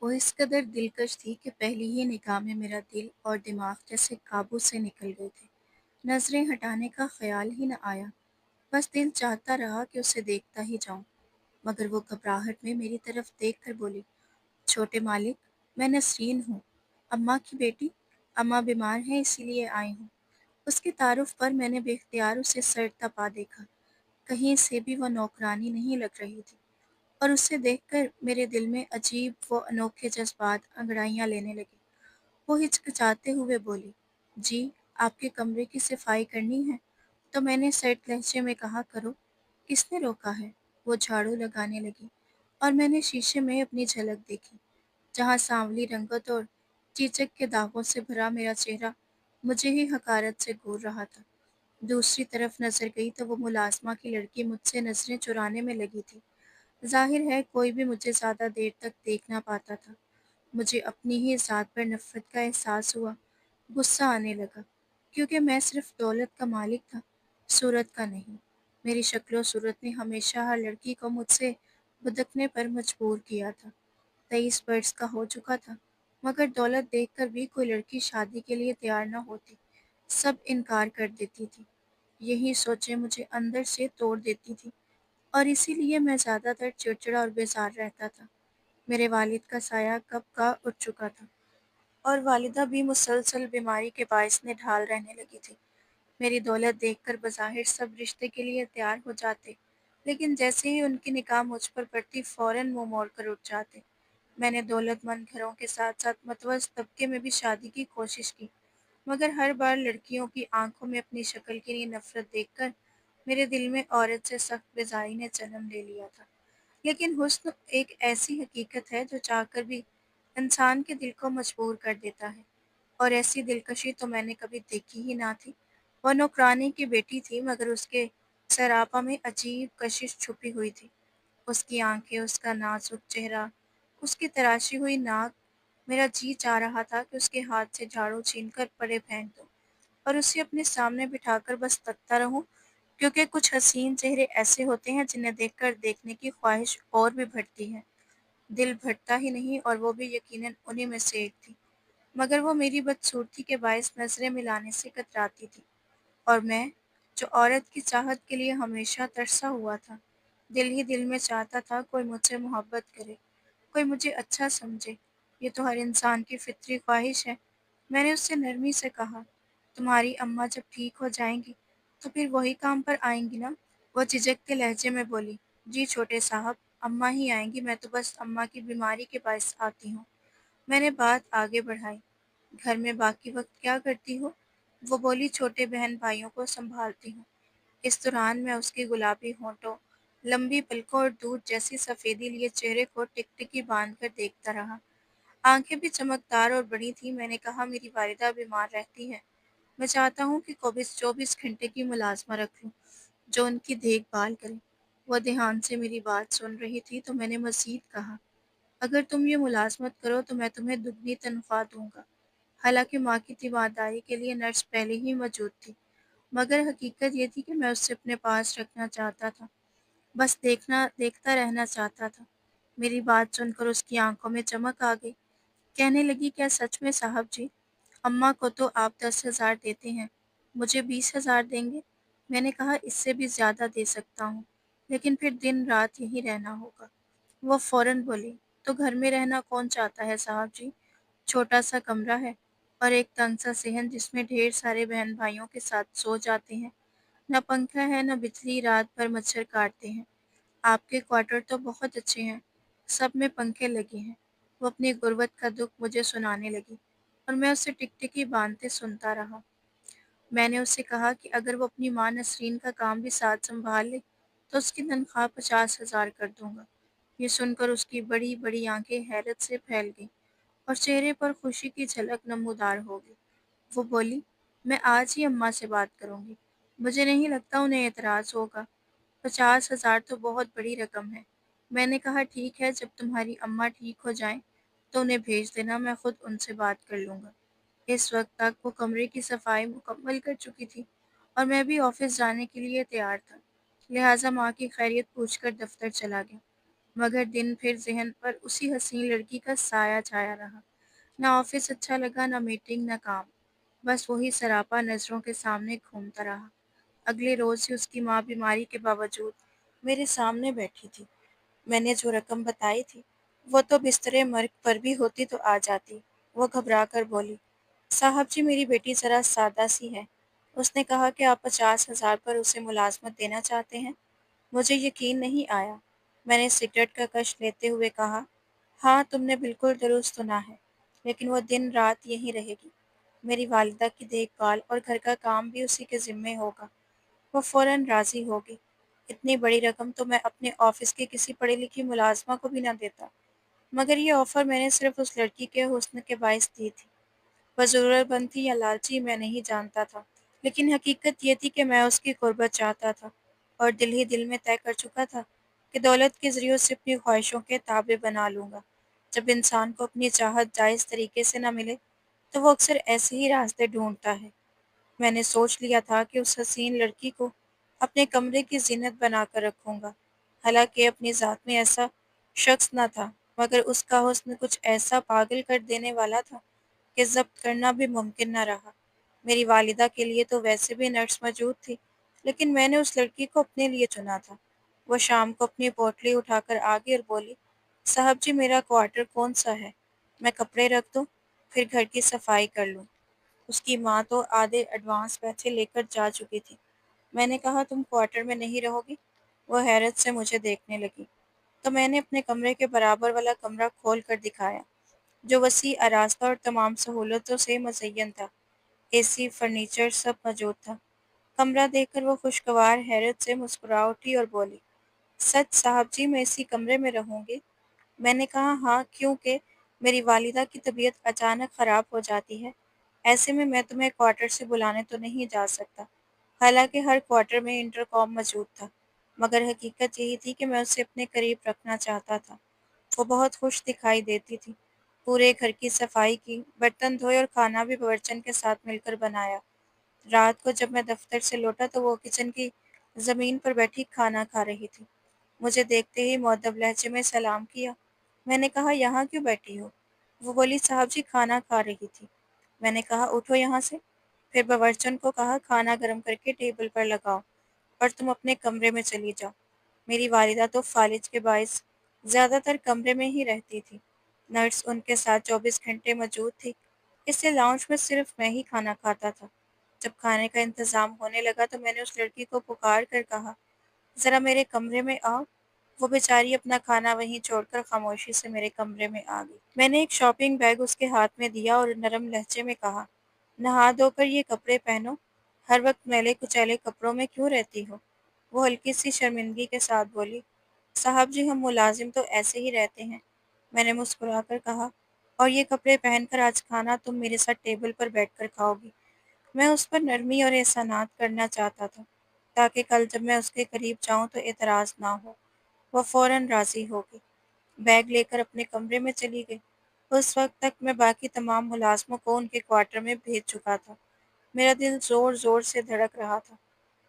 وہ اس قدر دلکش تھی کہ پہلی ہی نگاہ میں میرا دل اور دماغ جیسے قابو سے نکل گئے تھے۔ نظریں ہٹانے کا خیال ہی نہ آیا، بس دل چاہتا رہا کہ اسے دیکھتا ہی جاؤں، مگر وہ گھبراہٹ میں میری طرف دیکھ کر بولی، چھوٹے مالک، میں نسرین ہوں، اماں کی بیٹی۔ اماں بیمار ہیں اسی لیے آئی ہوں۔ اس کے تعارف پر میں نے بے اختیار اسے سر تپا دیکھا، کہیں سے بھی وہ نوکرانی نہیں لگ رہی تھی، اور اسے دیکھ کر میرے دل میں عجیب و انوکھے جذبات انگڑائیاں لینے لگے۔ وہ ہچکچاتے ہوئے بولی، جی، آپ کے کمرے کی صفائی کرنی ہے؟ تو میں نے سرد لہجے میں کہا، کرو، کس نے روکا ہے؟ وہ جھاڑو لگانے لگی، اور میں نے شیشے میں اپنی جھلک دیکھی، جہاں سانولی رنگت اور چیچک کے داغوں سے بھرا میرا چہرہ مجھے ہی حقارت سے گھور رہا تھا۔ دوسری طرف نظر گئی تو وہ ملازمہ کی لڑکی مجھ سے نظریں چرانے میں لگی تھی۔ ظاہر ہے کوئی بھی مجھے زیادہ دیر تک دیکھ نہ پاتا تھا۔ مجھے اپنی ہی ذات پر نفرت کا احساس ہوا، غصہ آنے لگا، کیونکہ میں صرف دولت کا مالک تھا، صورت کا نہیں۔ میری شکل و صورت نے ہمیشہ ہر لڑکی کو مجھ سے بدکنے پر مجبور کیا تھا۔ 23 برس کا ہو چکا تھا، مگر دولت دیکھ کر بھی کوئی لڑکی شادی کے لیے تیار نہ ہوتی، سب انکار کر دیتی تھی۔ یہی سوچیں مجھے اندر سے توڑ دیتی تھی، اور اسی لیے میں زیادہ تر چڑچڑا اور بیزار رہتا تھا۔ میرے والد کا سایہ کب کا اٹھ چکا تھا، اور والدہ بھی مسلسل بیماری کے باعث نڈھال رہنے لگی تھی۔ میری دولت دیکھ کر بظاہر سب رشتے کے لیے تیار ہو جاتے، لیکن جیسے ہی ان کی نگاہ مجھ پر پڑتی فوراً منہ موڑ کر اٹھ جاتے۔ میں نے دولت مند گھروں کے ساتھ ساتھ متوسط طبقے میں بھی شادی کی کوشش کی، مگر ہر بار لڑکیوں کی آنکھوں میں اپنی شکل کی نفرت دیکھ کر میرے دل میں عورت سے سخت بیزاری نے جنم لے لیا تھا۔ لیکن حسن ایک ایسی حقیقت ہے جو چاہ کر بھی انسان کے دل کو مجبور کر دیتا ہے، اور ایسی دلکشی تو میں نے کبھی دیکھی ہی نہ تھی۔ وہ نوکرانی کی بیٹی تھی، مگر اس کے سراپا میں عجیب کشش چھپی ہوئی تھی۔ اس کی آنکھیں، اس کا نازک چہرہ، اس کی تراشی ہوئی ناک، میرا جی چاہ رہا تھا کہ اس کے ہاتھ سے جھاڑو چھین کر پرے پھینک دوں، اور اسے اپنے سامنے بٹھا کر بس تکتا رہوں، کیونکہ کچھ حسین چہرے ایسے ہوتے ہیں جنہیں دیکھ کر دیکھنے کی خواہش اور بھی بڑھتی ہے۔ دل بھرتا ہی نہیں، اور وہ بھی یقیناً انہی میں سے ایک تھی، مگر وہ میری بدصورتی کے باعث نظریں ملانے سے کتراتی تھی، اور میں، جو عورت کی چاہت کے لیے ہمیشہ ترسا ہوا تھا، دل ہی دل میں چاہتا تھا کوئی مجھ سے محبت کرے، کوئی مجھے اچھا سمجھے۔ یہ تو ہر انسان کی فطری خواہش ہے۔ میں نے اس سے نرمی سے کہا، تمہاری اماں جب ٹھیک ہو جائیں گی تو پھر وہی کام پر آئیں گی نا؟ وہ جھجکتے لہجے میں بولی، جی چھوٹے صاحب، اماں ہی آئیں گی، میں تو بس اماں کی بیماری کے باعث آتی ہوں۔ میں نے بات آگے بڑھائی، گھر میں باقی وقت کیا کرتی ہو؟ وہ بولی، چھوٹے بہن بھائیوں کو سنبھالتی ہوں۔ اس دوران میں اس کے گلابی ہونٹوں، لمبی پلکوں اور دودھ جیسی سفیدی لیے چہرے کو ٹکٹکی باندھ کر دیکھتا رہا۔ آنکھیں بھی چمکدار اور بڑی تھیں۔ میں نے کہا، میری والدہ بیمار رہتی ہے، میں چاہتا ہوں کہ 24 گھنٹے کی ملازمہ رکھ لوں جو ان کی دیکھ بھال کرے۔ وہ دھیان سے میری بات سن رہی تھی، تو میں نے مزید کہا، اگر تم یہ ملازمت کرو تو میں تمہیں دگنی تنخواہ دوں گا۔ حالانکہ ماں کی تیمارداری کے لیے نرس پہلے ہی موجود تھی، مگر حقیقت یہ تھی کہ میں اسے اپنے پاس رکھنا چاہتا تھا، بس دیکھتا رہنا چاہتا تھا۔ میری بات سن کر اس کی آنکھوں میں چمک آ گئی، کہنے لگی، کیا سچ میں صاحب جی؟ اماں کو تو آپ 10,000 دیتے ہیں، مجھے 20,000 دیں گے؟ میں نے کہا، اس سے بھی زیادہ دے سکتا ہوں، لیکن پھر دن رات یہیں رہنا ہوگا۔ وہ فوراً بولی، تو گھر میں رہنا کون چاہتا ہے صاحب جی؟ چھوٹا سا کمرہ ہے، اور ایک تنگ سا صحن جس میں ڈھیر سارے بہن بھائیوں کے ساتھ سو جاتے ہیں، نہ پنکھا ہے نہ بجلی، رات بھر مچھر کاٹتے ہیں۔ آپ کے کوارٹر تو بہت اچھے ہیں، سب میں پنکھے لگے ہیں۔ وہ اپنی غربت کا دکھ مجھے سنانے لگی، اور میں اسے ٹکٹکی باندھتے سنتا رہا۔ میں نے اس سے کہا کہ اگر وہ اپنی ماں نسرین کا کام بھی ساتھ سنبھال لے تو اس کی تنخواہ 50,000 کر دوں گا۔ یہ سن کر اس کی بڑی بڑی آنکھیں حیرت سے پھیل گئیں، اور چہرے پر خوشی کی جھلک نمودار ہو گئی۔ وہ بولی، میں آج ہی اماں سے بات کروں گی، مجھے نہیں لگتا انہیں اعتراض ہوگا۔ 50,000 تو بہت بڑی رقم ہے۔ میں نے کہا، ٹھیک ہے، جب تمہاری اماں ٹھیک ہو جائیں تو انہیں بھیج دینا، میں خود ان سے بات کر لوں گا۔ اس وقت تک وہ کمرے کی صفائی مکمل کر چکی تھی، اور میں بھی آفس جانے کے لیے تیار تھا، لہٰذا ماں کی خیریت پوچھ کر دفتر چلا گیا۔ مگر دن پھر ذہن پر اسی حسین لڑکی کا سایہ چھایا رہا۔ نہ آفس اچھا لگا، نہ میٹنگ، نہ کام، بس وہی سراپا نظروں کے سامنے گھومتا رہا۔ اگلے روز سے اس کی ماں بیماری کے باوجود میرے سامنے بیٹھی تھی۔ میں نے جو رقم بتائی تھی وہ تو بسترے مرگ پر بھی ہوتی تو آ جاتی۔ وہ گھبرا کر بولی، صاحب جی میری بیٹی ذرا سادہ سی ہے۔ اس نے کہا کہ آپ 50,000 پر اسے ملازمت دینا چاہتے ہیں۔ مجھے یقین نہیں آیا۔ میں نے سگریٹ کا کش لیتے ہوئے کہا، ہاں تم نے بالکل درست سنا ہے، لیکن وہ دن رات یہیں رہے گی۔ میری والدہ کی دیکھ بھال اور گھر کا کام بھی اسی کے ذمے ہوگا۔ وہ فوراً راضی ہوگی۔ اتنی بڑی رقم تو میں اپنے آفس کی کسی پڑھی لکھی ملازمہ کو بھی نہ دیتا، مگر یہ آفر میں نے صرف اس لڑکی کے حسن کے باعث دی تھی۔ وہ ضرورت مند تھی یا لالچی میں نہیں جانتا تھا، لیکن حقیقت یہ تھی کہ میں اس کی قربت چاہتا تھا، اور دل ہی دل میں طے کر چکا تھا کہ دولت کے ذریعے سے اپنی خواہشوں کے تابع بنا لوں گا۔ جب انسان کو اپنی چاہت جائز طریقے سے نہ ملے تو وہ اکثر ایسے ہی راستے ڈھونڈتا ہے۔ میں نے سوچ لیا تھا کہ اس حسین لڑکی کو اپنے کمرے کی زینت بنا کر رکھوں گا۔ حالانکہ اپنی ذات میں ایسا شخص نہ تھا، مگر اس کا حسن کچھ ایسا پاگل کر دینے والا تھا کہ ضبط کرنا بھی ممکن نہ رہا۔ میری والدہ کے لیے تو ویسے بھی نرس موجود تھی، لیکن میں نے اس لڑکی کو اپنے لیے چنا تھا۔ وہ شام کو اپنی پوٹلی اٹھا کر آ گئی اور بولی، صاحب جی میرا کوارٹر کون سا ہے؟ میں کپڑے رکھ دوں، پھر گھر کی صفائی کر لوں۔ اس کی ماں تو آدھے ایڈوانس پیسے لے کر جا چکی تھی۔ میں نے کہا، تم کوارٹر میں نہیں رہو گی؟ وہ حیرت سے مجھے دیکھنے لگی، تو میں نے اپنے کمرے کے برابر والا کمرہ کھول کر دکھایا، جو وسیع آراستہ اور تمام سہولتوں سے مزین تھا۔ اے سی، فرنیچر، سب موجود تھا۔ کمرہ دیکھ کر وہ خوشگوار حیرت سے مسکرا اٹھی اور بولی، سچ صاحب جی میں اسی کمرے میں رہوں گی؟ میں نے کہا، ہاں، کیونکہ میری والدہ کی طبیعت اچانک خراب ہو جاتی ہے۔ ایسے میں تمہیں کوارٹر سے بلانے تو نہیں جا سکتا۔ حالانکہ ہر کوارٹر میں انٹر کام موجود تھا، مگر حقیقت یہی تھی کہ میں اسے اپنے قریب رکھنا چاہتا تھا۔ وہ بہت خوش دکھائی دیتی تھی۔ پورے گھر کی صفائی کی، برتن دھوئے اور کھانا بھی باورچن کے ساتھ مل کر بنایا۔ رات کو جب میں دفتر سے لوٹا تو وہ کچن کی زمین پر بیٹھی کھانا کھا رہی تھی۔ مجھے دیکھتے ہی مؤدب لہجے میں سلام کیا۔ میں نے کہا، یہاں کیوں بیٹھی ہو؟ وہ بولی، صاحب جی کھانا کھا رہی تھی۔ میں نے کہا، اٹھو یہاں سے۔ پھر باورچن کو کہا، کھانا گرم کر کے ٹیبل پر لگاؤ اور تم اپنے کمرے میں چلی جاؤ۔ میری والدہ تو فالج کے باعث زیادہ تر کمرے میں ہی رہتی تھی۔ نرس ان کے ساتھ 24 گھنٹے موجود تھی، اس لیے لاؤنج میں صرف میں ہی کھانا کھاتا تھا۔ جب کھانے کا انتظام ہونے لگا تو میں نے اس لڑکی کو پکار کر کہا، ذرا میرے کمرے میں آؤ۔ وہ بیچاری اپنا کھانا وہیں چھوڑ کر خاموشی سے میرے کمرے میں آ گئی۔ میں نے ایک شاپنگ بیگ اس کے ہاتھ میں دیا اور نرم لہجے میں کہا، نہا دھو کر یہ کپڑے پہنو، ہر وقت میلے کچیلے کپڑوں میں کیوں رہتی ہو؟ وہ ہلکی سی شرمندگی کے ساتھ بولی، صاحب جی ہم ملازم تو ایسے ہی رہتے ہیں۔ میں نے مسکرا کر کہا، اور یہ کپڑے پہن کر آج کھانا تم میرے ساتھ ٹیبل پر بیٹھ کر کھاؤ گی؟ میں اس پر نرمی اور احسانات کرنا چاہتا تھا، تاکہ کل جب میں اس کے قریب جاؤں تو اعتراض نہ ہو۔ وہ فوراً راضی ہو گئی، بیگ لے کر اپنے کمرے میں چلی گئی۔ اس وقت تک میں باقی تمام ملازموں کو ان کے کوارٹر میں بھیج چکا تھا۔ میرا دل زور زور سے دھڑک رہا تھا۔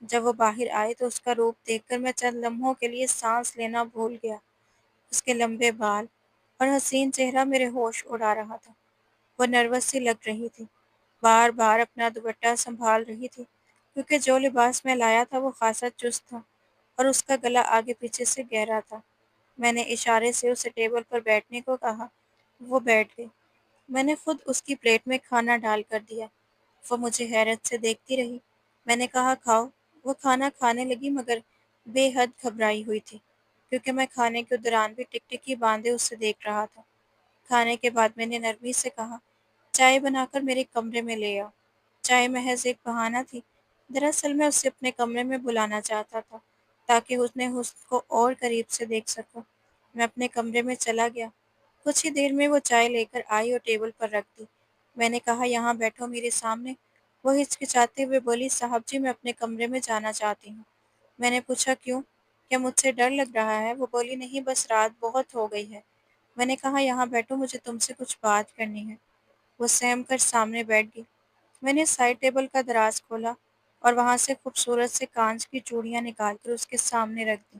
جب وہ باہر آئی تو اس کا روپ دیکھ کر میں چند لمحوں کے لیے سانس لینا بھول گیا۔ اس کے لمبے بال اور حسین چہرہ میرے ہوش اڑا رہا تھا۔ وہ نروس سی لگ رہی تھی، بار بار اپنا دوپٹہ سنبھال رہی تھی، کیونکہ جو لباس میں لایا تھا وہ خاصا چست تھا اور اس کا گلا آگے پیچھے سے گہرا تھا۔ میں نے اشارے سے اسے ٹیبل پر بیٹھنے کو کہا۔ وہ بیٹھ گئی۔ میں نے خود اس کی پلیٹ میں کھانا ڈال کر دیا۔ وہ مجھے حیرت سے دیکھتی رہی۔ میں نے کہا، کھاؤ۔ وہ کھانا کھانے لگی، مگر بے حد گھبرائی ہوئی تھی، کیونکہ میں کھانے کے دوران بھی ٹکٹکی باندھے اسے دیکھ رہا تھا۔ کھانے کے بعد میں نے نرمی سے کہا، چائے بنا کر میرے کمرے میں لے آؤ۔ چائے محض ایک بہانہ تھی۔ دراصل میں اسے اپنے کمرے میں بلانا چاہتا تھا، تاکہ حسن کو اور قریب سے دیکھ سکوں۔ میں اپنے کمرے میں چلا گیا۔ کچھ ہی دیر میں وہ چائے لے کر آئی اور ٹیبل پر رکھ دی۔ میں نے کہا، یہاں بیٹھو میرے سامنے۔ وہ ہچکچاتے ہوئے بولی، صاحب جی میں اپنے کمرے میں جانا چاہتی ہوں۔ میں نے پوچھا، کیوں؟ کیا مجھ سے ڈر لگ رہا ہے؟ وہ بولی، نہیں، بس رات بہت ہو گئی ہے۔ میں نے کہا، یہاں بیٹھو، مجھے تم سے کچھ بات کرنی ہے۔ وہ سہم کر سامنے بیٹھ گئی۔ میں نے سائڈ ٹیبل کا دراز کھولا اور وہاں سے خوبصورت سے کانچ کی چوڑیاں نکال کر اس کے سامنے رکھ دیں۔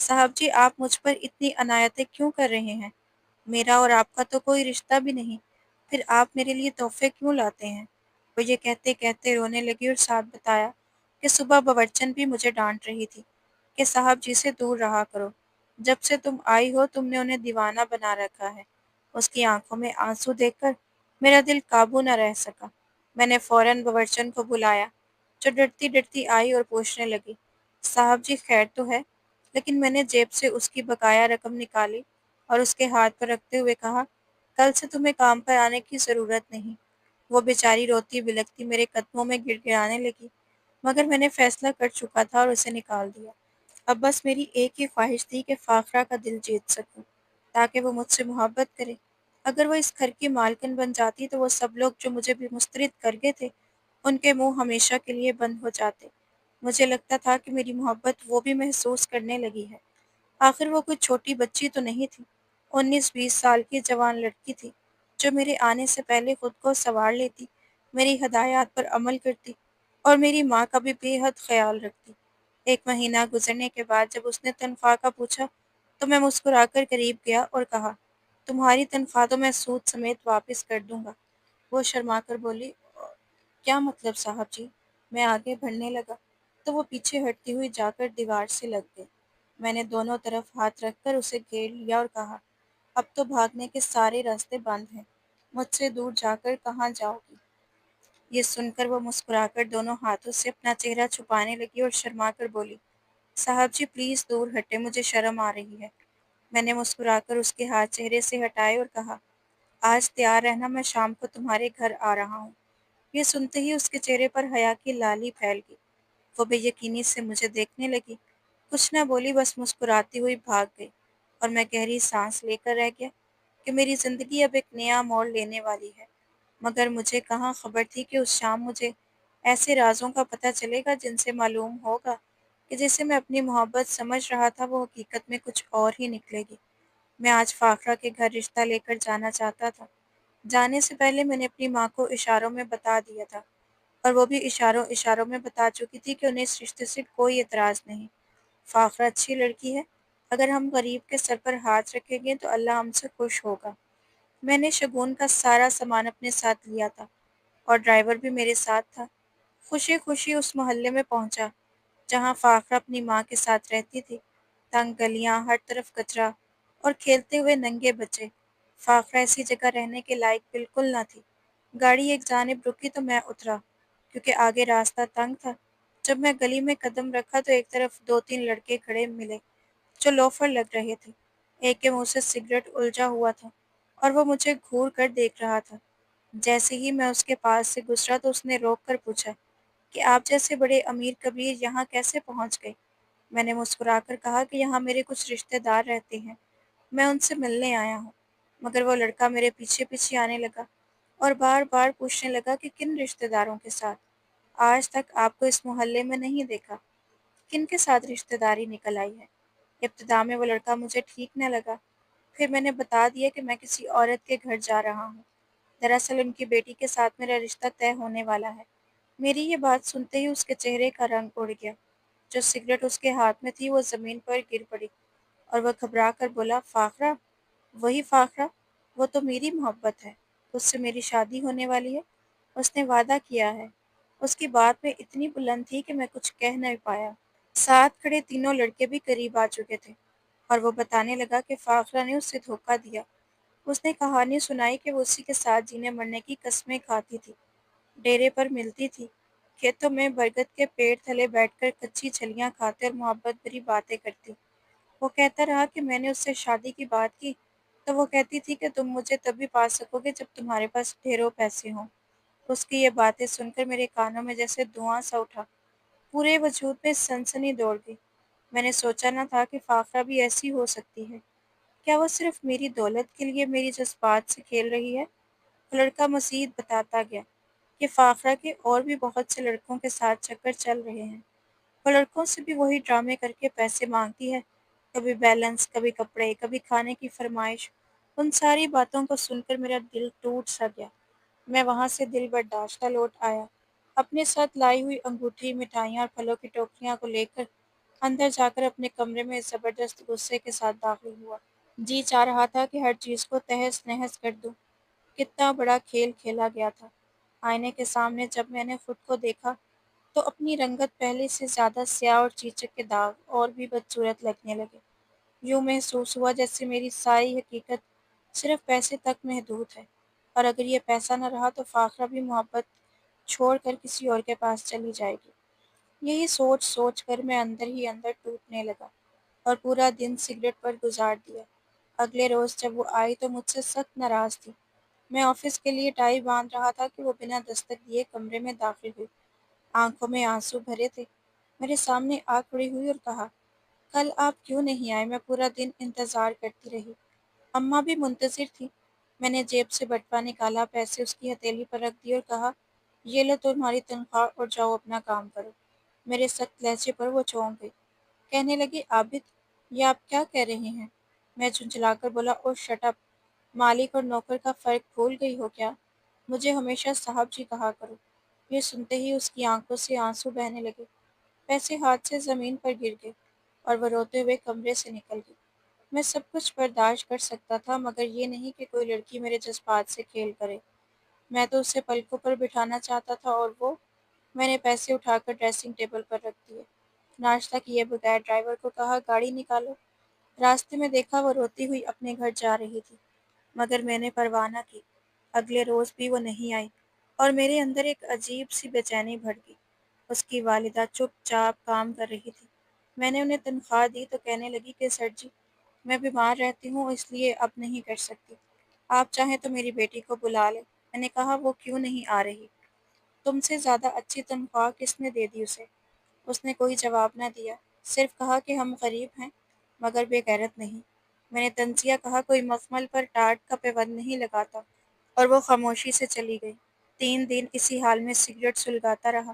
صاحب جی آپ مجھ پر اتنی عنایتیں کیوں کر رہے ہیں؟ میرا اور آپ کا تو کوئی رشتہ بھی نہیں، پھر آپ میرے لیے تحفے کیوں لاتے ہیں؟ وہ یہ کہتے کہتے رونے لگی اور ساتھ بتایا کہ صبح باورچن بھی مجھے ڈانٹ رہی تھی کہ صاحب جی سے دور رہا کرو، جب سے تم آئی ہو تم نے انہیں دیوانہ بنا رکھا ہے۔ اس کی آنکھوں میں آنسو دیکھ کر میرا دل قابو نہ رہ سکا۔ میں نے فوراً باورچن کو بلایا، جو ڈرتی ڈرتی آئی اور پوچھنے لگی، صاحب جی خیر تو ہے؟ لیکن میں نے جیب سے اس کی بقایا رقم نکالی اور اس کے ہاتھ پر رکھتے ہوئے کہا، کل سے تمہیں کام پر آنے کی ضرورت نہیں۔ وہ بیچاری روتی بلکتی میرے قدموں میں گر گرانے لگی، مگر میں نے فیصلہ کر چکا تھا اور اسے نکال دیا۔ اب بس میری ایک ہی خواہش تھی کہ فاخرہ کا دل جیت سکوں، تاکہ وہ مجھ سے محبت کرے۔ اگر وہ اس گھر کی مالکن بن جاتی تو وہ سب لوگ جو مجھے بھی مسترد کر گئے تھے، ان کے منہ ہمیشہ کے لیے بند ہو جاتے۔ مجھے لگتا تھا کہ میری محبت وہ بھی محسوس کرنے لگی ہے۔ آخر وہ کوئی چھوٹی بچی تو نہیں تھی، 19-20 سال کی جوان لڑکی تھی، جو میرے آنے سے پہلے خود کو سنوار لیتی، میری ہدایات پر عمل کرتی اور میری ماں کا بھی بے حد خیال رکھتی۔ ایک مہینہ گزرنے کے بعد جب اس نے تنخواہ کا پوچھا تو میں مسکرا کر قریب گیا اور کہا، تمہاری تنخواہ تو میں سود سمیت واپس کر دوں گا۔ وہ شرما کر بولی، کیا مطلب صاحب جی؟ میں آگے بڑھنے لگا تو وہ پیچھے ہٹتی ہوئی جا کر دیوار سے لگ گئی۔ میں نے دونوں طرف ہاتھ رکھ کر اسے گھیر لیا اور کہا، اب تو بھاگنے کے سارے راستے بند ہیں، مجھ سے دور جا کر کہاں جاؤ گی؟ یہ سن کر وہ مسکرا کر دونوں ہاتھوں سے اپنا چہرہ چھپانے لگی اور شرما کر بولی، صاحب جی پلیز دور ہٹے، مجھے شرم آ رہی ہے۔ میں نے مسکرا کر اس کے ہاتھ چہرے سے ہٹائے اور کہا، آج تیار رہنا، میں شام کو تمہارے گھر آ رہا ہوں۔ یہ سنتے ہی اس کے چہرے پر حیا کی لالی پھیل گئی۔ وہ بے یقینی سے مجھے دیکھنے لگی، کچھ نہ بولی، بس مسکراتی ہوئی بھاگ گئی اور میں گہری سانس لے کر رہ گیا کہ میری زندگی اب ایک نیا موڑ لینے والی ہے۔ مگر مجھے کہاں خبر تھی کہ اس شام مجھے ایسے رازوں کا پتہ چلے گا جن سے معلوم ہوگا کہ جسے میں اپنی محبت سمجھ رہا تھا وہ حقیقت میں کچھ اور ہی نکلے گی۔ میں آج فاخرہ کے گھر رشتہ لے کر جانا چاہتا تھا۔ جانے سے پہلے میں نے اپنی ماں کو اشاروں میں بتا دیا تھا، اور وہ بھی اشاروں اشاروں میں بتا چکی تھی کہ انہیں اس رشتے سے کوئی اعتراض نہیں۔ فاخرہ اچھی لڑکی ہے، اگر ہم غریب کے سر پر ہاتھ رکھیں گے تو اللہ ہم سے خوش ہوگا۔ میں نے شگون کا سارا سامان اپنے ساتھ لیا تھا اور ڈرائیور بھی میرے ساتھ تھا۔ خوشی خوشی اس محلے میں پہنچا جہاں فاخرہ اپنی ماں کے ساتھ رہتی تھی۔ تنگ گلیاں، ہر طرف کچرا اور کھیلتے ہوئے ننگے بچے۔ فاخرہ ایسی جگہ رہنے کے لائق بالکل نہ تھی۔ گاڑی ایک جانب رکی تو میں اترا، کیونکہ آگے راستہ تنگ تھا۔ جب میں گلی میں قدم رکھا تو ایک طرف 2-3 لڑکے کھڑے ملے جو لوفر لگ رہے تھے۔ ایک کے منہ سے سگریٹ الجھا ہوا تھا اور وہ مجھے گھور کر دیکھ رہا تھا۔ جیسے ہی میں اس کے پاس سے گزرا تو اس نے روک کر پوچھا کہ آپ جیسے بڑے امیر کبیر یہاں کیسے پہنچ گئے؟ میں نے مسکرا کر کہا کہ یہاں میرے کچھ رشتہ دار رہتے ہیں، میں ان سے ملنے آیا ہوں۔ مگر وہ لڑکا میرے پیچھے پیچھے آنے لگا اور بار بار پوچھنے لگا کہ کن رشتہ داروں کے ساتھ؟ آج تک آپ کو اس محلے میں نہیں دیکھا، کن کے ساتھ رشتہ داری نکل آئی ہے؟ ابتدا میں وہ لڑکا مجھے ٹھیک نہ لگا، پھر میں نے بتا دیا کہ میں کسی عورت کے گھر جا رہا ہوں، دراصل ان کی بیٹی کے ساتھ میرا رشتہ طے ہونے والا ہے۔ میری یہ بات سنتے ہی اس کے چہرے کا رنگ اڑ گیا، جو سگریٹ اس کے ہاتھ میں تھی وہ زمین پر گر پڑی اور وہ گھبرا کر بولا، فاخرہ؟ وہی فاخرہ، وہ تو میری محبت ہے، اس سے میری شادی ہونے والی ہے، اس نے وعدہ کیا ہے۔ اس کی بات میں اتنی بلند تھی کہ میں کچھ کہہ نہیں پایا۔ ساتھ کھڑے تینوں لڑکے بھی قریب آ چکے تھے اور وہ بتانے لگا کہ فاخرہ نے اس سے دھوکہ دیا۔ اس نے کہانی سنائی کہ وہ اسی کے ساتھ جینے مرنے کی قسمیں کھاتی تھی، ڈیرے پر ملتی تھی، کھیتوں میں برگد کے پیڑ تلے بیٹھ کر کچی چھلیاں کھاتے اور محبت بھری باتیں کرتی۔ وہ کہتا رہا کہ میں نے اس سے شادی کی بات کی تو وہ کہتی تھی کہ تم مجھے تبھی پا سکو گے جب تمہارے پاس ڈھیروں پیسے ہوں۔ اس کی یہ باتیں سن کر میرے کانوں میں جیسے دھواں سا اٹھا، پورے وجود میں سنسنی دوڑ گئی۔ میں نے سوچا نہ تھا کہ فاخرہ بھی ایسی ہو سکتی ہے۔ کیا وہ صرف میری دولت کے لیے میری جذبات سے کھیل رہی ہے؟ لڑکا مزید بتاتا گیا کہ فاخرہ کے اور بھی بہت سے لڑکوں کے ساتھ چکر چل رہے ہیں۔ وہ لڑکوں سے بھی وہی ڈرامے کر کے پیسے مانگتی ہے، کبھی بیلنس، کبھی کپڑے، کبھی کھانے کی فرمائش۔ ان ساری باتوں کو سن کر میرا دل ٹوٹ سا گیا۔ میں وہاں سے دل برداشتہ لوٹ آیا، اپنے ساتھ لائی ہوئی انگوٹھی، مٹھائیاں اور پھلوں کی ٹوکریاں کو لے کر اندر جا کر اپنے کمرے میں زبردست غصے کے ساتھ داخل ہوا۔ جی چاہ رہا تھا کہ ہر چیز کو تہس نہس کر دوں۔ کتنا بڑا کھیل کھیلا گیا تھا۔ آئینے کے سامنے جب میں نے خود کو دیکھا تو اپنی رنگت پہلے سے زیادہ سیاہ اور چیچک کے داغ اور بھی بدصورت لگنے لگے۔ یوں محسوس ہوا جیسے میری ساری حقیقت صرف پیسے تک محدود ہے، اور اگر یہ پیسہ نہ رہا تو فاخرہ بھی محبت چھوڑ کر کسی اور کے پاس چلی جائے گی۔ یہی سوچ سوچ کر میں اندر ہی اندر ٹوٹنے لگا اور پورا دن سگریٹ پر گزار دیا۔ اگلے روز جب وہ آئی تو مجھ سے سخت ناراض تھی۔ میں آفس کے لیے ٹائی باندھ رہا تھا کہ وہ بنا دستک دیے کمرے میں داخل ہوئی۔ آنکھوں میں آنسو بھرے تھے۔ میرے سامنے آ کھڑی ہوئی اور کہا، کل آپ کیوں نہیں آئے؟ میں پورا دن انتظار کرتی رہی۔ اماں بھی منتظر تھی۔ میں نے جیب سے بٹوا نکالا، پیسے اس کی ہتھیلی پر رکھ دیے اور کہا، یہ لو تمہاری تنخواہ اور جاؤ اپنا کام کرو۔ میرے سخت لہجے پر وہ چونک گئی۔ کہنے لگی، عابد، یہ آپ کیا کہہ رہے ہیں؟ میں جھنجھلا کر بولا، اور شٹ اپ! مالک اور نوکر کا فرق بھول گئی ہو کیا؟ مجھے ہمیشہ صاحب جی کہا کرو۔ یہ سنتے ہی اس کی آنکھوں سے آنسو بہنے لگے۔ پیسے ہاتھ سے زمین پر گر گئے اور وہ روتے ہوئے کمرے سے نکل گئی۔ میں سب کچھ برداشت کر سکتا تھا مگر یہ نہیں کہ کوئی لڑکی میرے جذبات سے کھیل کرے۔ میں تو اسے پلکوں پر بٹھانا چاہتا تھا اور وہ… میں نے پیسے اٹھا کر ڈریسنگ ٹیبل پر رکھ دیے۔ ناشتہ کیے بغیر ڈرائیور کو کہا، گاڑی نکالو۔ راستے میں دیکھا وہ روتی ہوئی اپنے گھر جا رہی تھی، مگر میں نے پرواہ نہ کی۔ اگلے روز بھی وہ نہیں آئی اور میرے اندر ایک عجیب سی بے چینی بھر گئی۔ اس کی والدہ چپ چاپ کام کر رہی تھی۔ میں نے انہیں تنخواہ دی تو کہنے لگی کہ سر جی، میں بیمار رہتی ہوں اس لیے اب نہیں کر سکتی۔ آپ چاہیں تو میری بیٹی کو بلا لیں۔ میں نے کہا، وہ کیوں نہیں آ رہی؟ تم سے زیادہ اچھی تنخواہ کس نے دے دی اسے؟ اس نے کوئی جواب نہ دیا، صرف کہا کہ ہم غریب ہیں مگر بے غیرت نہیں۔ میں نے طنزیہ کہا، کوئی مخمل پر ٹاٹ کا پیوند نہیں لگاتا، اور وہ خاموشی سے چلی گئی۔ 3 دن اسی حال میں سگریٹ سلگاتا رہا۔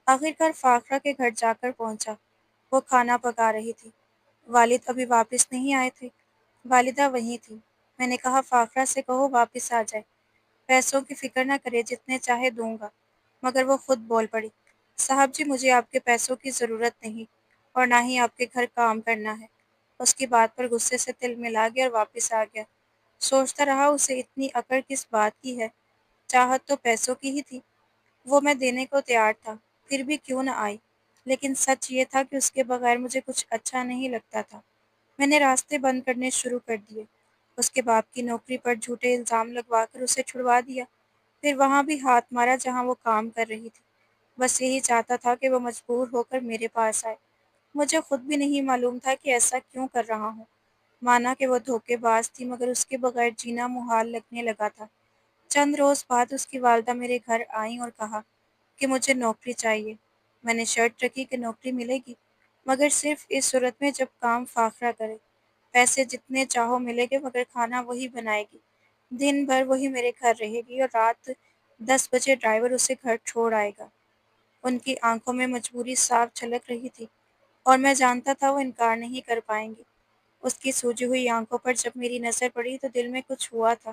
آخرکار فاخرہ کے گھر جا کر پہنچا۔ وہ کھانا پکا رہی تھی۔ والد ابھی واپس نہیں آئے تھے۔ والدہ وہیں تھی۔ میں نے کہا، فاخرہ سے کہو واپس آ جائے۔ پیسوں کی فکر نہ کرے، جتنے چاہے دوں گا۔ مگر وہ خود بول پڑی، صاحب جی، مجھے آپ کے پیسوں کی ضرورت نہیں اور نہ ہی آپ کے گھر کام کرنا ہے۔ اس کی بات پر غصے سے تل ملا گیا اور واپس آ گیا۔ سوچتا رہا اسے اتنی اکڑ کس بات کی ہے، چاہت تو پیسوں کی ہی تھی۔ وہ میں دینے کو تیار تھا، پھر بھی کیوں نہ آئی، لیکن سچ یہ تھا کہ اس کے بغیر مجھے کچھ اچھا نہیں لگتا تھا۔ میں نے راستے بند کرنے شروع کر دیے۔ اس کے باپ کی نوکری پر جھوٹے الزام لگوا کر اسے چھڑوا دیا، پھر وہاں بھی ہاتھ مارا جہاں وہ کام کر رہی تھی۔ بس یہی چاہتا تھا کہ وہ مجبور ہو کر میرے پاس آئے۔ مجھے خود بھی نہیں معلوم تھا کہ ایسا کیوں کر رہا ہوں۔ مانا کہ وہ دھوکے باز تھی مگر اس کے بغیر جینا محال لگنے لگا تھا۔ چند روز بعد اس کی والدہ میرے گھر آئیں اور کہا کہ مجھے نوکری چاہیے۔ میں نے شرط رکھی کہ نوکری ملے گی مگر صرف اس صورت میں جب کام فاخرہ کرے۔ پیسے جتنے چاہو ملے گے مگر کھانا وہی بنائے گی، دن بھر وہی میرے گھر رہے گی اور رات 10 بجے ڈرائیور اسے گھر چھوڑ آئے گا۔ ان کی آنکھوں میں مجبوری صاف جھلک رہی تھی اور میں جانتا تھا وہ انکار نہیں کر پائیں گی۔ اس کی سوجی ہوئی آنکھوں پر جب میری نظر پڑی تو دل میں کچھ ہوا تھا،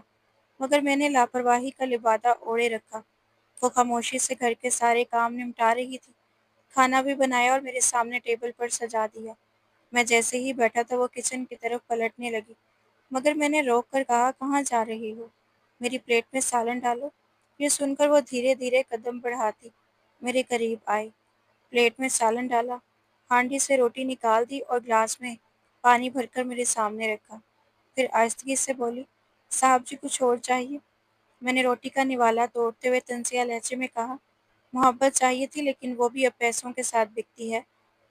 مگر میں نے لاپرواہی کا لبادہ اوڑھے رکھا۔ وہ خاموشی سے گھر کے سارے کام نمٹا رہی تھی، کھانا بھی بنایا اور میرے سامنے ٹیبل پر سجا دیا۔ میں جیسے ہی بیٹھا تھا وہ کچن کی طرف پلٹنے لگی، مگر میں نے روک کر کہا، کہاں جا رہی ہو؟ میری پلیٹ میں سالن ڈالو۔ یہ سن کر وہ دھیرے دھیرے قدم بڑھاتی میرے قریب آئی۔ پلیٹ میں سالن ڈالا، ہانڈی سے روٹی نکال دی اور گلاس میں پانی بھر کر میرے سامنے رکھا۔ پھر آہستگی سے بولی، صاحب جی کچھ اور چاہیے؟ میں نے روٹی کا نوالا توڑتے ہوئے طنزیہ لہجے میں کہا، محبت چاہیے تھی لیکن وہ بھی اب پیسوں کے ساتھ بکتی ہے۔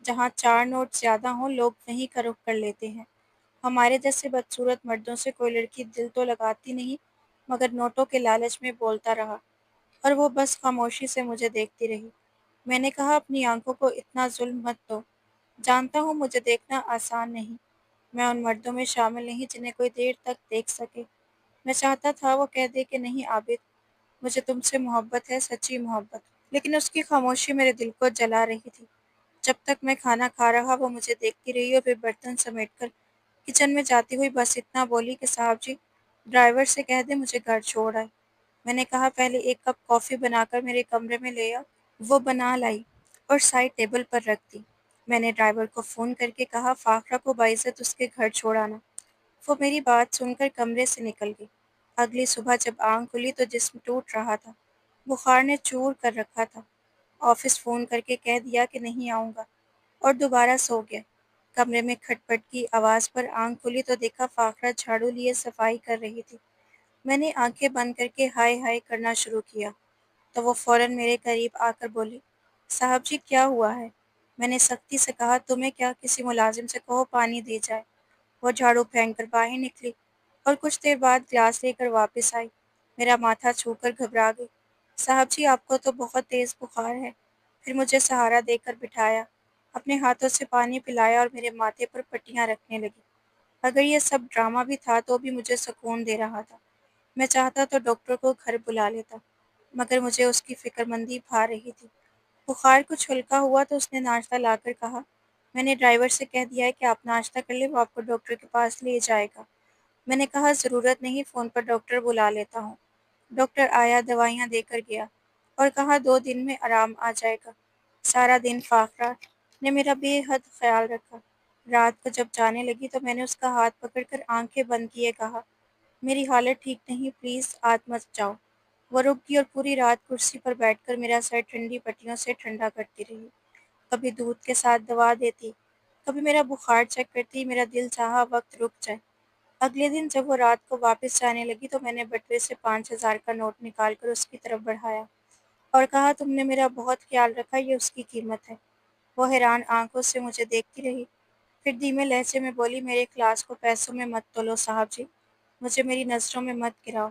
جہاں 4 نوٹ زیادہ ہوں لوگ وہیں کا رخ کر لیتے ہیں۔ ہمارے جیسے بدصورت مردوں سے کوئی لڑکی دل تو لگاتی نہیں، مگر نوٹوں کے لالچ میں بولتا رہا اور وہ بس خاموشی سے مجھے دیکھتی رہی۔ میں نے کہا، اپنی آنکھوں کو اتنا ظلم مت دو، جانتا ہوں مجھے دیکھنا آسان نہیں۔ میں ان مردوں میں شامل نہیں جنہیں کوئی دیر تک دیکھ سکے۔ میں چاہتا تھا وہ کہہ دے کہ نہیں عابد، مجھے تم سے محبت ہے، سچی محبت، لیکن اس کی خاموشی میرے دل کو جلا رہی تھی۔ جب تک میں کھانا کھا رہا وہ مجھے دیکھتی رہی اور پھر برتن سمیٹ کر کچن میں جاتی ہوئی بس اتنا بولی کہ صاحب جی ڈرائیور سے کہہ دے مجھے گھر چھوڑ آئے۔ میں نے کہا، پہلے 1 کپ کافی بنا کر میرے کمرے میں لے آ۔ وہ بنا لائی اور سائڈ ٹیبل پر رکھ دی۔ میں نے ڈرائیور کو فون کر کے کہا فاخرہ کو باعزت اس کے گھر چھوڑ آنا۔ وہ میری بات سن کر کمرے سے نکل گئی۔ اگلی صبح جب آنکھ کھلی تو جسم ٹوٹ رہا تھا، بخار نے چور کر رکھا تھا۔ آفس فون کر کے کہہ دیا کہ نہیں آؤں گا اور دوبارہ سو گیا۔ کمرے میں کھٹ پٹ کی آواز پر آنکھ کھلی تو دیکھا فاخرہ جھاڑو لیے صفائی کر رہی تھی۔ میں نے آنکھیں بند کر کے ہائے ہائے کرنا شروع کیا تو وہ فوراً میرے قریب آ کر بولی، صاحب جی کیا ہوا ہے؟ میں نے سختی سے کہا تمہیں کیا، کسی ملازم سے کہو پانی دے جائے۔ وہ جھاڑو پھینک کر باہر نکلی اور کچھ دیر بعد گلاس لے کر واپس آئی۔ میرا ماتھا چھو کر گھبرا گئی۔ صاحب جی آپ کو تو بہت تیز بخار ہے۔ پھر مجھے سہارا دے کر بٹھایا، اپنے ہاتھوں سے پانی پلایا اور میرے ماتھے پر پٹیاں رکھنے لگی۔ اگر یہ سب ڈرامہ بھی تھا تو بھی مجھے سکون دے رہا تھا۔ میں چاہتا تو ڈاکٹر کو گھر بلا لیتا، مگر مجھے اس کی فکر مندی بھا رہی تھی۔ بخار کچھ ہلکا ہوا تو اس نے ناشتہ لا کر کہا، میں نے ڈرائیور سے کہہ دیا ہے کہ آپ ناشتہ کر لیں، وہ آپ کو ڈاکٹر کے پاس لے جائے گا۔ میں نے کہا ضرورت نہیں، فون پر ڈاکٹر بلا لیتا ہوں۔ ڈاکٹر آیا، دوائیاں دے کر گیا اور کہا 2 دن میں آرام آ جائے گا۔ سارا دن فاخرہ نے میرا بے حد خیال رکھا۔ رات کو جب جانے لگی تو میں نے اس کا ہاتھ پکڑ کر آنکھیں بند کیے کہا، میری حالت ٹھیک نہیں، پلیز آج مت جاؤ۔ وہ رک گئی اور پوری رات کرسی پر بیٹھ کر میرا سر ٹھنڈی پٹیوں سے ٹھنڈا کرتی رہی۔ کبھی دودھ کے ساتھ دوا دیتی، کبھی میرا بخار چیک کرتی۔ میرا دل چاہا وقت رک جائے۔ اگلے دن جب وہ رات کو واپس جانے لگی تو میں نے بٹوے سے 5,000 کا نوٹ نکال کر اس کی طرف بڑھایا اور کہا تم نے میرا بہت خیال رکھا، یہ اس کی قیمت ہے۔ وہ حیران آنکھوں سے مجھے دیکھتی رہی، پھر دھیمے لہجے میں بولی، میرے کلاس کو پیسوں میں مت تولو صاحب جی، مجھے میری نظروں میں مت گراؤ،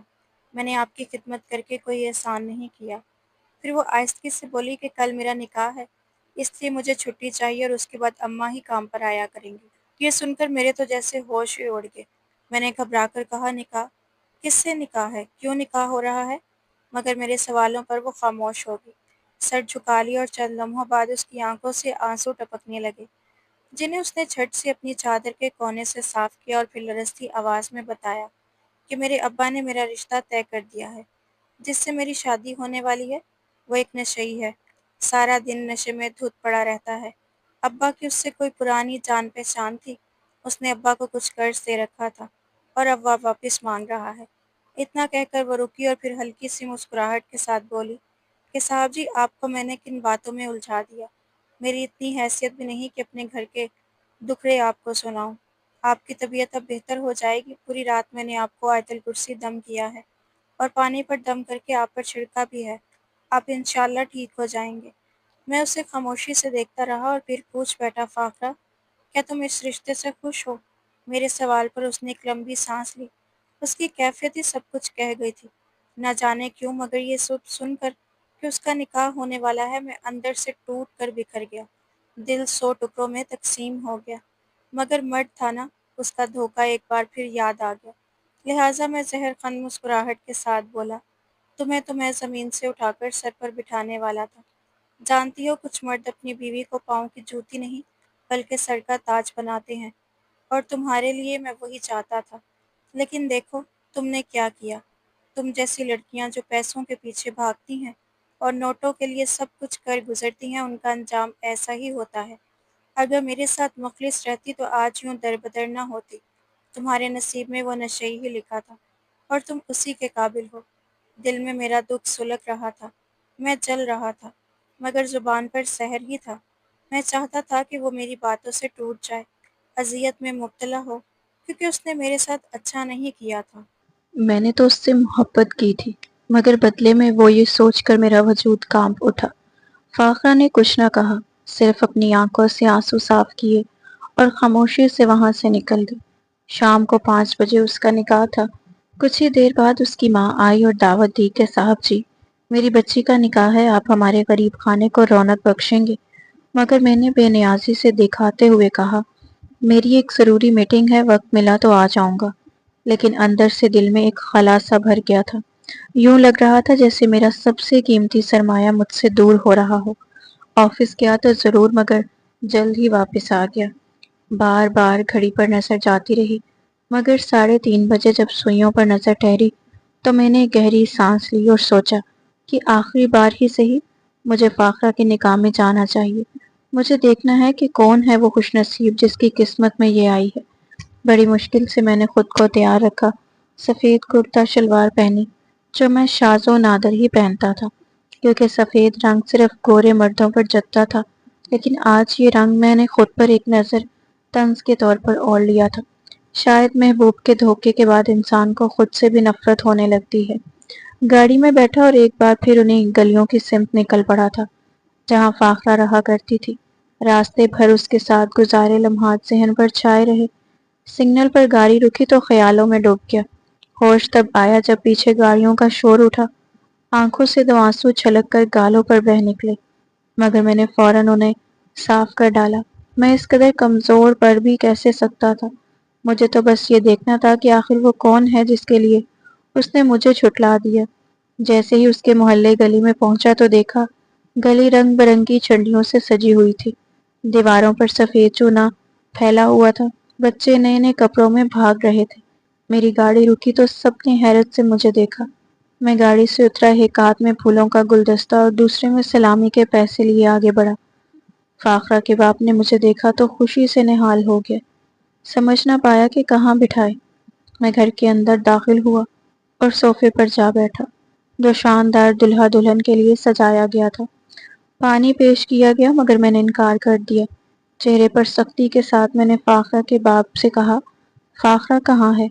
میں نے آپ کی خدمت کر کے کوئی احسان نہیں کیا۔ پھر وہ آہستگی سے بولی کہ کل میرا نکاح ہے، اس لیے مجھے چھٹی چاہیے اور اس کے بعد اماں ہی کام پر آیا کریں گی۔ یہ سن کر میرے تو جیسے ہوش ہی اڑ گئے۔ میں نے گھبرا کر کہا، نکاح؟ کس سے نکاح ہے؟ کیوں نکاح ہو رہا ہے؟ مگر میرے سوالوں پر وہ خاموش ہو گئی، سر جھکا لیا اور چند لمحوں بعد اس کی آنکھوں سے آنسو ٹپکنے لگے، جنہیں اس نے جھٹ سے اپنی چادر کے کونے سے صاف کیا اور پھر لرزتی آواز میں بتایا کہ میرے ابا نے میرا رشتہ طے کر دیا ہے، جس سے میری شادی ہونے والی ہے وہ ایک نشئی ہے، سارا دن نشے میں دھت پڑا رہتا ہے۔ ابا کی اس سے کوئی پرانی جان پہچان تھی، اس نے ابا کو کچھ قرض دے رکھا تھا اور اب وہ واپس مانگ رہا ہے۔ اتنا کہہ کر وہ رکی اور پھر ہلکی سی مسکراہٹ کے ساتھ بولی کہ صاحب جی آپ کو میں نے کن باتوں میں الجھا دیا، میری اتنی حیثیت بھی نہیں کہ اپنے گھر کے دکھڑے آپ کو سناؤں۔ آپ کی طبیعت اب بہتر ہو جائے گی، پوری رات میں نے آپ کو آیت الکرسی دم کیا ہے اور پانی پر دم کر کے آپ پر چھڑکا بھی ہے، آپ انشاءاللہ ٹھیک ہو جائیں گے۔ میں اسے خاموشی سے دیکھتا رہا اور پھر پوچھ بیٹھا، فاخرہ کیا تم اس رشتے سے خوش ہو؟ میرے سوال پر اس نے ایک لمبی سانس لی، اس کی کیفیت ہی سب کچھ کہہ گئی تھی۔ نہ جانے کیوں مگر یہ سن کر کہ اس کا نکاح ہونے والا ہے میں اندر سے ٹوٹ کر بکھر گیا، دل 100 ٹکڑوں میں تقسیم ہو گیا۔ مگر مرد تھا نا، اس کا دھوکہ ایک بار پھر یاد آ گیا، لہٰذا میں زہر خند مسکراہٹ کے ساتھ بولا، تمہیں تو میں زمین سے اٹھا کر سر پر بٹھانے والا تھا۔ جانتی ہو کچھ مرد اپنی بیوی کو پاؤں کی جوتی نہیں بلکہ سر کا تاج بناتے ہیں، اور تمہارے لیے میں وہی چاہتا تھا، لیکن دیکھو تم نے کیا کیا۔ تم جیسی لڑکیاں جو پیسوں کے پیچھے بھاگتی ہیں اور نوٹوں کے لیے سب کچھ کر گزرتی ہیں، ان کا انجام ایسا ہی ہوتا ہے۔ اگر میرے ساتھ مخلص رہتی تو آج یوں در بدر نہ ہوتی۔ تمہارے نصیب میں وہ نشئی ہی لکھا تھا اور تم اسی کے قابل ہو۔ دل میں میرا دکھ سلگ رہا تھا، میں جل رہا تھا، مگر زبان پر سحر ہی تھا۔ میں چاہتا تھا کہ وہ میری باتوں سے ٹوٹ جائے، اذیت میں مبتلا ہو، کیونکہ اس نے میرے ساتھ اچھا نہیں کیا تھا۔ میں نے تو اس سے محبت کی تھی، مگر بدلے میں وہ یہ سوچ کر میرا وجود کانپ اٹھا۔ فاخرہ نے کچھ نہ کہا، صرف اپنی آنکھوں سے آنسو صاف کیے اور خاموشی سے وہاں سے نکل گئی۔ شام کو 5 بجے اس کا نکاح تھا۔ کچھ ہی دیر بعد اس کی ماں آئی اور دعوت دی کہ صاحب جی، میری بچی کا نکاح ہے، آپ ہمارے غریب خانے کو رونق بخشیں گے۔ مگر میں نے بے نیازی سے دکھاتے ہوئے کہا، میری ایک ضروری میٹنگ ہے، وقت ملا تو آ جاؤں گا۔ لیکن اندر سے دل میں ایک خلا سا بھر گیا تھا، یوں لگ رہا تھا جیسے میرا سب سے قیمتی سرمایہ مجھ سے دور ہو رہا ہو۔ آفس گیا تو ضرور مگر جلد ہی واپس آ گیا۔ بار بار گھڑی پر نظر جاتی رہی، مگر 3:30 بجے جب سوئیوں پر نظر ٹھہری تو میں نے گہری سانس لی اور سوچا کہ آخری بار ہی صحیح مجھے فاخرہ کے نکاح میں جانا چاہیے۔ مجھے دیکھنا ہے کہ کون ہے وہ خوش نصیب جس کی قسمت میں یہ آئی ہے۔ بڑی مشکل سے میں نے خود کو تیار رکھا، سفید کرتا شلوار پہنی جو میں شاذ و نادر ہی پہنتا تھا، کیونکہ سفید رنگ صرف گورے مردوں پر جچتا تھا، لیکن آج یہ رنگ میں نے خود پر ایک نظر طنز کے طور پر اوڑھ لیا تھا۔ شاید محبوب کے دھوکے کے بعد انسان کو خود سے بھی نفرت ہونے لگتی ہے۔ گاڑی میں بیٹھا اور ایک بار پھر انہیں گلیوں کی سمت نکل پڑا تھا جہاں فاخرہ رہا کرتی تھی۔ راستے بھر اس کے ساتھ گزارے لمحات ذہن پر چھائے رہے۔ سگنل پر گاڑی رکی تو خیالوں میں ڈوب گیا۔ ہوش تب آیا جب پیچھے گاڑیوں کا شور اٹھا، آنکھوں سے دو آنسو چھلک کر گالوں پر بہہ نکلے، مگر میں نے فوراً انہیں صاف کر ڈالا۔ میں اس قدر کمزور پر بھی کیسے سکتا تھا؟ مجھے تو بس یہ دیکھنا تھا کہ آخر وہ کون ہے جس کے لیے اس نے مجھے چھٹلا دیا۔ جیسے ہی اس کے محلے گلی میں پہنچا تو دیکھا گلی رنگ برنگی چنڈیوں سے سجی ہوئی تھی، دیواروں پر سفید چونا پھیلا ہوا تھا، بچے نئے نئے کپڑوں میں بھاگ رہے تھے۔ میری گاڑی رکی تو سب نے حیرت سے مجھے دیکھا۔ میں گاڑی سے اترا، ایک ہاتھ میں پھولوں کا گلدستہ اور دوسرے میں سلامی کے پیسے لیے آگے بڑھا۔ فاخرہ کے باپ نے مجھے دیکھا تو خوشی سے نہال ہو گیا، سمجھ نہ پایا کہ کہاں بٹھائے۔ میں گھر کے اندر داخل ہوا اور صوفے پر جا بیٹھا جو شاندار دلہا دلہن کے لیے سجایا گیا تھا۔ پانی پیش کیا گیا مگر میں نے انکار کر دیا۔ چہرے پر سختی کے ساتھ میں نے فاخرہ کے باپ سے کہا، فاخرہ کہاں ہے؟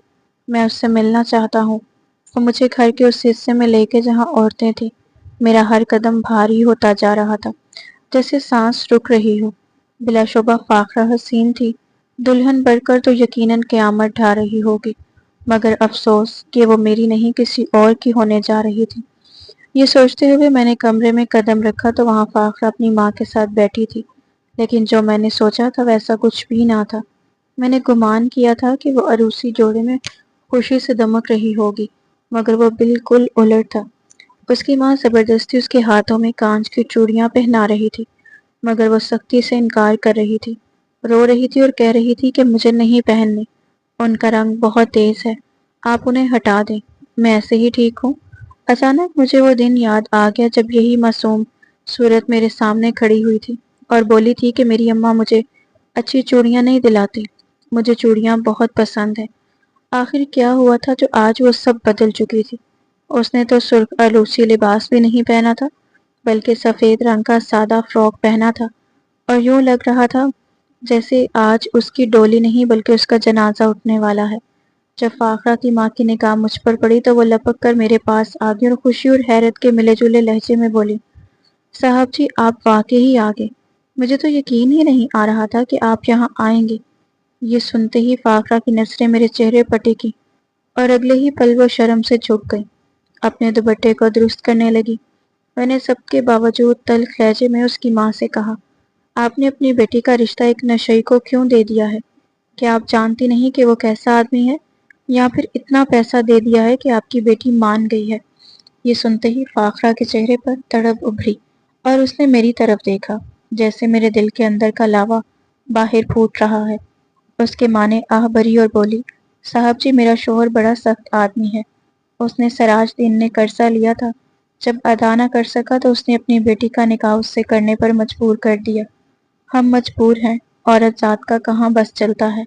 میں اس سے ملنا چاہتا ہوں۔ وہ مجھے گھر کے اس حصے میں لے کے جہاں عورتیں تھیں۔ میرا ہر قدم بھاری ہوتا جا رہا تھا، جیسے سانس رک رہی ہو۔ بلا شبہ فاخرہ حسین تھی، دلہن بڑھ کر تو یقیناً قیامت ڈھا رہی ہوگی، مگر افسوس کہ وہ میری نہیں کسی اور کی ہونے جا رہی تھی۔ یہ سوچتے ہوئے میں نے کمرے میں قدم رکھا تو وہاں فاخرہ اپنی ماں کے ساتھ بیٹھی تھی، لیکن جو میں نے سوچا تھا ویسا کچھ بھی نہ تھا۔ میں نے گمان کیا تھا کہ وہ عروسی جوڑے میں خوشی سے دمک رہی ہوگی، مگر وہ بالکل الٹ تھا۔ اس کی ماں زبردستی اس کے ہاتھوں میں کانچ کی چوڑیاں پہنا رہی تھی، مگر وہ سختی سے انکار کر رہی تھی، رو رہی تھی اور کہہ رہی تھی کہ مجھے نہیں پہننے، ان کا رنگ بہت تیز ہے، آپ انہیں ہٹا دیں، میں ایسے ہی ٹھیک ہوں۔ اچانک مجھے وہ دن یاد آ گیا جب یہی معصوم صورت میرے سامنے کھڑی ہوئی تھی اور بولی تھی کہ میری اماں مجھے اچھی چوڑیاں نہیں دلاتی، مجھے چوڑیاں بہت پسند ہیں۔ آخر کیا ہوا تھا جو آج وہ سب بدل چکی تھی؟ اس نے تو سرخ آلوسی لباس بھی نہیں پہنا تھا، بلکہ سفید رنگ کا سادہ فراک پہنا تھا، اور یوں لگ رہا تھا جیسے آج اس کی ڈولی نہیں بلکہ اس کا جنازہ اٹھنے والا ہے۔ جب فاخرہ کی ماں کی نگاہ مجھ پر پڑی تو وہ لپک کر میرے پاس آ گئی اور خوشی اور حیرت کے ملے جلے لہجے میں بولی، صاحب جی آپ واقعی ہی آ گئے، مجھے تو یقین ہی نہیں آ رہا تھا کہ آپ یہاں آئیں گے۔ یہ سنتے ہی فاخرہ کی نظریں میرے چہرے پر ٹکی اور اگلے ہی پل وہ شرم سے جھک گئی، اپنے دوپٹے کو درست کرنے لگی۔ میں نے سب کے باوجود تلخ لہجے میں اس کی ماں سے کہا، آپ نے اپنی بیٹی کا رشتہ ایک نشئی کو کیوں دے دیا ہے؟ کیا آپ جانتی نہیں کہ وہ کیسا آدمی ہے؟ یا پھر اتنا پیسہ دے دیا ہے کہ آپ کی بیٹی مان گئی ہے؟ یہ سنتے ہی فاخرہ کے چہرے پر تڑپ ابھری اور اس نے میری طرف دیکھا جیسے میرے دل کے اندر کا لاوا باہر پھوٹ رہا ہے۔ اس کے ماں نے آہ بھری اور بولی، صاحب جی میرا شوہر بڑا سخت آدمی ہے، اس نے سراج دین نے قرضہ لیا تھا، جب ادا نہ کر سکا تو اس نے اپنی بیٹی کا نکاح اس سے کرنے پر مجبور کر دیا۔ ہم مجبور ہیں، عورت ذات کا کہاں بس چلتا ہے۔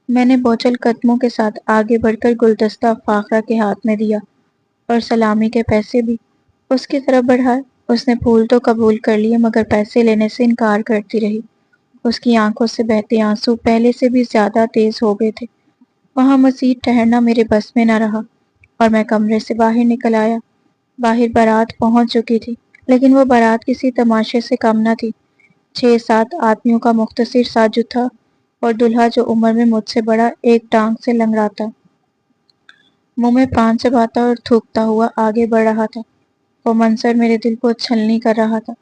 میں نے بوجھل قدموں کے ساتھ آگے بڑھ کر گلدستہ فاخرہ کے ہاتھ میں دیا اور سلامی کے پیسے بھی اس کی طرف بڑھائے۔ اس نے پھول تو قبول کر لیے مگر پیسے لینے سے انکار کرتی رہی۔ اس کی آنکھوں سے بہتے آنسو پہلے سے بھی زیادہ تیز ہو گئے تھے۔ وہاں مزید ٹھہرنا میرے بس میں نہ رہا اور میں کمرے سے باہر نکل آیا۔ باہر بارات پہنچ چکی تھی، لیکن وہ بارات کسی تماشے سے کم نہ تھی۔ 6-7 آدمیوں کا مختصر سا جتھا اور دلہا جو عمر میں مجھ سے بڑا ایک ٹانگ سے لنگڑاتا، منہ میں پان چباتا اور تھوکتا ہوا آگے بڑھ رہا تھا۔ وہ منظر میرے دل کو چھلنی کر رہا تھا،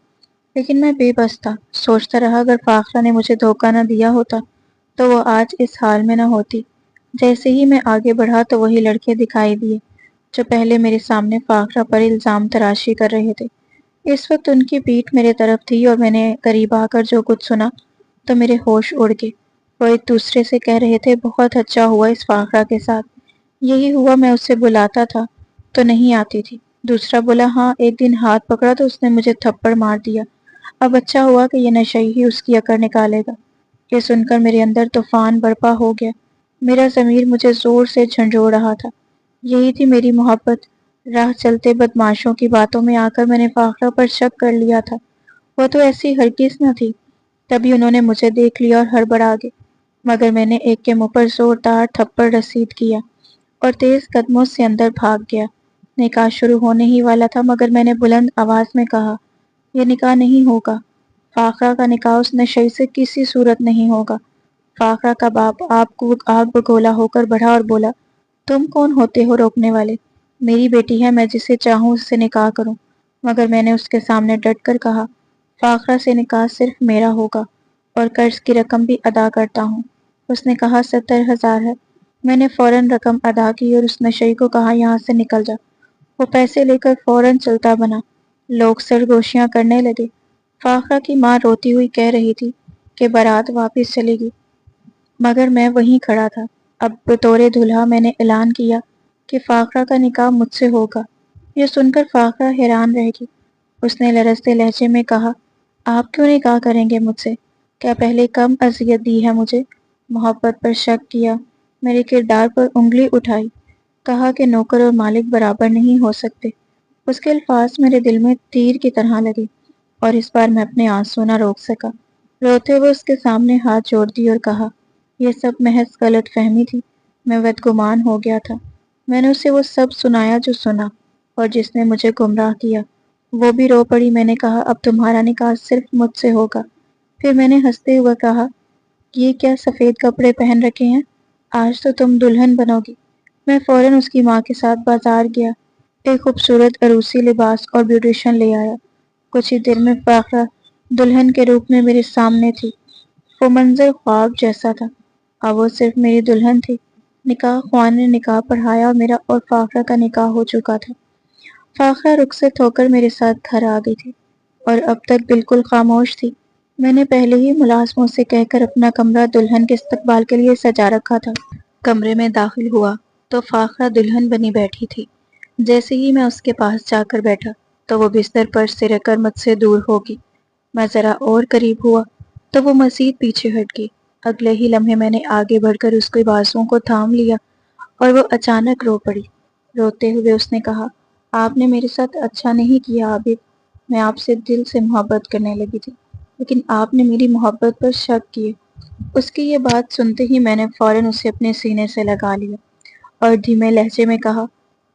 لیکن میں بے بس تھا۔ سوچتا رہا اگر فاخرہ نے مجھے دھوکہ نہ دیا ہوتا تو وہ آج اس حال میں نہ ہوتی۔ جیسے ہی میں آگے بڑھا تو وہی لڑکے دکھائی دیے جو پہلے میرے سامنے فاخرہ پر الزام تراشی کر رہے تھے۔ اس وقت ان کی پیٹھ میرے طرف تھی اور میں نے قریب آ کر جو کچھ سنا تو میرے ہوش اڑ گئے۔ وہ ایک دوسرے سے کہہ رہے تھے، بہت اچھا ہوا اس فاخرہ کے ساتھ، یہی ہوا میں اسے بلاتا تھا تو نہیں آتی تھی۔ دوسرا بولا، ہاں ایک دن ہاتھ پکڑا تو اس نے مجھے تھپڑ مار دیا، اب اچھا ہوا کہ یہ نشئی ہی اس کی اکڑ نکالے گا۔ یہ سن کر میرے اندر طوفان برپا ہو گیا۔ میرا ضمیر مجھے زور سے جھنجھوڑ رہا تھا۔ یہی تھی میری محبت۔ راہ چلتے بدماشوں کی باتوں میں آ کر میں نے فاخرہ پر شک کر لیا تھا۔ وہ تو ایسی ہرگز نہ تھی۔ تبھی انہوں نے مجھے دیکھ لیا اور ہڑبڑا گئے، مگر میں نے ایک کے منہ پر زوردار تھپڑ رسید کیا اور تیز قدموں سے اندر بھاگ گیا۔ نکاح شروع ہونے ہی والا تھا، مگر میں نے بلند آواز میں کہا، یہ نکاح نہیں ہوگا۔ فاخرہ کا نکاح اس نشئی سے کسی صورت نہیں ہوگا۔ فاخرہ کا باپ آگ بگولا ہو کر بڑھا اور بولا، تم کون ہوتے ہو روکنے والے؟ میری بیٹی ہے، میں جسے چاہوں اس سے نکاح کروں۔ مگر میں نے اس کے سامنے ڈٹ کر کہا، فاخرہ سے نکاح صرف میرا ہوگا اور قرض کی رقم بھی ادا کرتا ہوں۔ اس نے کہا 70,000 ہے۔ میں نے فوراً رقم ادا کی اور اس نشئی کو کہا یہاں سے نکل جا۔ وہ پیسے لے کر فوراً چلتا بنا۔ لوگ سرگوشیاں کرنے لگے۔ فاخرہ کی ماں روتی ہوئی کہہ رہی تھی کہ بارات واپس چلے گی، مگر میں وہیں کھڑا تھا۔ اب بطور دولہا میں نے اعلان کیا کہ فاخرہ کا نکاح مجھ سے ہوگا۔ یہ سن کر فاخرہ حیران رہ گئی۔ اس نے لرزتے لہجے میں کہا، آپ کیوں نکاح کریں گے مجھ سے؟ کیا پہلے کم اذیت دی ہے مجھے؟ محبت پر شک کیا، میرے کردار پر انگلی اٹھائی، کہا کہ نوکر اور مالک برابر نہیں ہو سکتے۔ اس کے الفاظ میرے دل میں تیر کی طرح لگے اور اس بار میں اپنے آنسو نہ روک سکا۔ روتے ہوئے اس کے سامنے ہاتھ جوڑ دی اور کہا، یہ سب محض غلط فہمی تھی، میں بدگمان ہو گیا تھا۔ میں نے اسے وہ سب سنایا جو سنا، اور جس نے مجھے گمراہ کیا۔ وہ بھی رو پڑی۔ میں نے کہا، اب تمہارا نکاح صرف مجھ سے ہوگا۔ پھر میں نے ہنستے ہوئے کہا، یہ کیا سفید کپڑے پہن رکھے ہیں؟ آج تو تم دلہن بنو گی۔ میں فوراً اس کی ماں کے ساتھ بازار گیا، ایک خوبصورت عروسی لباس اور بیوٹیشن لے آیا۔ کچھ ہی دیر میں فاخرہ دلہن کے روپ میں میرے سامنے تھی۔ وہ منظر خواب جیسا تھا۔ اب وہ صرف میری دلہن تھی۔ نکاح خوان نے نکاح پڑھایا اور میرا اور فاخرہ کا نکاح ہو چکا تھا۔ فاخرہ رخصت ہو کر میرے ساتھ گھر آ گئی تھی اور اب تک بالکل خاموش تھی۔ میں نے پہلے ہی ملازموں سے کہہ کر اپنا کمرہ دلہن کے استقبال کے لیے سجا رکھا تھا۔ کمرے میں داخل ہوا تو فاخرہ دلہن بنی بیٹھی تھی۔ جیسے ہی میں اس کے پاس جا کر بیٹھا تو وہ بستر پر سر کر مجھ سے دور ہو گئی۔ میں ذرا اور قریب ہوا تو وہ مزید پیچھے ہٹ گئی۔ اگلے ہی لمحے میں نے آگے بڑھ کر اس کے بازوؤں کو تھام لیا اور وہ اچانک رو پڑی۔ روتے ہوئے اس نے کہا، آپ نے میرے ساتھ اچھا نہیں کیا عابد۔ میں آپ سے دل سے محبت کرنے لگی تھی، لیکن آپ نے میری محبت پر شک کیے۔ اس کی یہ بات سنتے ہی میں نے فوراً اسے اپنے سینے سے لگا لیا اور دھیمے لہجے میں کہا،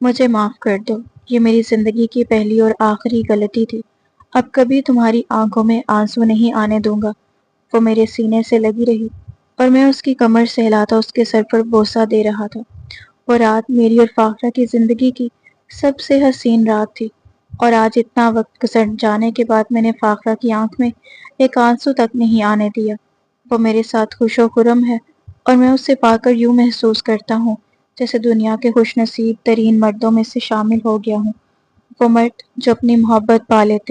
مجھے معاف کر دو، یہ میری زندگی کی پہلی اور آخری غلطی تھی۔ اب کبھی تمہاری آنکھوں میں آنسو نہیں آنے دوں گا۔ وہ میرے سینے سے لگی رہی اور میں اس کی کمر سہلاتا اس کے سر پر بوسہ دے رہا تھا۔ وہ رات میری اور فاخرہ کی زندگی کی سب سے حسین رات تھی، اور آج اتنا وقت گزر جانے کے بعد میں نے فاخرہ کی آنکھ میں ایک آنسو تک نہیں آنے دیا۔ وہ میرے ساتھ خوش و خرم ہے اور میں اسے پا کر یوں محسوس کرتا ہوں جیسے دنیا کے خوش نصیب ترین مردوں میں سے شامل ہو گیا ہوں۔ وہ مرد جو اپنی محبت پا لیتے